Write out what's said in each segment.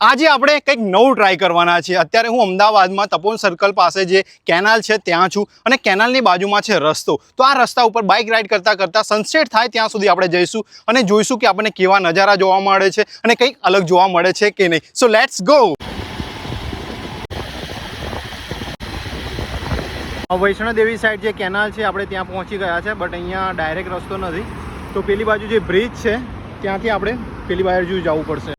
આજે આપણે કંઈક નવું ટ્રાય કરવાના છીએ। અત્યારે હું અમદાવાદમાં તપોવન સર્કલ પાસે જે કેનાલ છે ત્યાં છું અને કેનાલની બાજુમાં છે રસ્તો। તો આ રસ્તા ઉપર બાઇક રાઇડ કરતાં કરતાં સનસેટ થાય ત્યાં સુધી આપણે જઈશું અને જોઈશું કે આપણને કેવા નજારા જોવા મળે છે અને કંઈક અલગ જોવા મળે છે કે નહીં। So let's go. Vaishno Devi side જે કેનાલ છે આપણે ત્યાં પહોંચી ગયા છે, બટ અહીંયા ડાયરેક્ટ રસ્તો નથી, તો પેલી બાજુ જે બ્રિજ છે ત્યાંથી આપણે પેલી બાજુ જવું પડશે।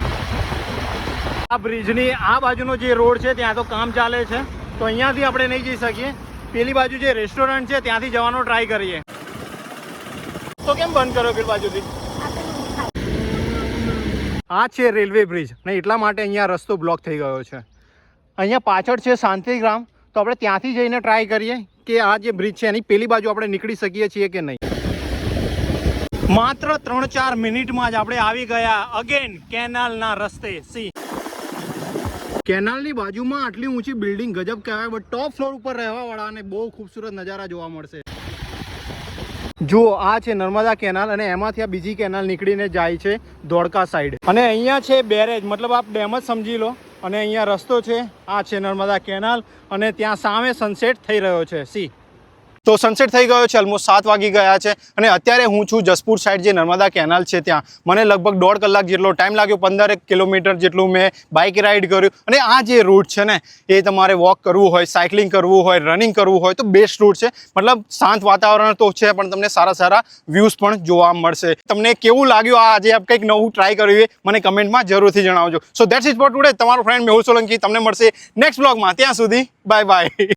આ બ્રિજની આ બાજુનો જે રોડ છે ત્યાં તો કામ ચાલે છે, તો અહીંયાથી આપણે નહીં જઈ શકીએ। પેલી બાજુ જે રેસ્ટોરન્ટ છે ત્યાંથી જવાનો ટ્રાય કરીએ। તો કેમ બંધ કર્યો પેલી બાજુથી? આ છે રેલવે બ્રિજ ને એટલા માટે અહીંયા રસ્તો બ્લોક થઈ ગયો છે। અહીંયા પાછળ છે શાંતિગ્રામ, તો આપણે ત્યાંથી જઈને ટ્રાય કરીએ કે આ જે બ્રિજ છે એની પેલી બાજુ આપણે નીકળી શકીએ છીએ કે નહીં। માત્ર 3-4 મિનિટમાં જ આપણે આવી ગયા અગેન કેનાલના રસ્તે। સી કેનાલની બાજુમાં આટલી ઊંચી બિલ્ડિંગ ગજબ કહેવાય, બટ ટોપ ફ્લોર ઉપર રહેવાવાળાને બહુ ખૂબસૂરત નજારા જોવા મળશે। જુઓ, આ છે નર્મદા કેનાલ અને એમાંથી આ બીજી કેનાલ નીકળીને જાય છે ધોળકા સાઈડ, અને અહીંયા છે બેરેજ, મતલબ આપ ડેમ જ સમજી લો। અને અહીંયા રસ્તો છે, આ છે નર્મદા કેનાલ અને ત્યાં સામે સનસેટ થઈ રહ્યો છે। સી તો સનસેટ થઈ ગયો છે, ઓલમોસ્ટ 7 વાગી ગયા છે અને અત્યારે હું છું જસપુર સાઈડ જે નર્મદા કેનાલ છે ત્યાં। મને લગભગ 1.5 કલાક જેટલો ટાઈમ લાગ્યો, 15 કિલોમીટર જેટલું મેં બાઇક રાઇડ કર્યું। અને આ જે રૂટ છે ને એ તમારે વોક કરવું હોય, સાયકલિંગ કરવું હોય, રનિંગ કરવું હોય તો બેસ્ટ રૂટ છે। મતલબ શાંત વાતાવરણ તો છે પણ તમને સારા સારા વ્યૂઝ પણ જોવા મળશે। તમને કેવું લાગ્યું આ આજે કંઈક નવું ટ્રાય કર્યું એ મને કમેન્ટમાં જરૂરથી જણાવજો। સો દેટ્સ ઇટ ફોર ટુડે। તમારો ફ્રેન્ડ મેહુલ સોલંકી, તમને મળશે નેક્સ્ટ બ્લોગમાં। ત્યાં સુધી બાય બાય।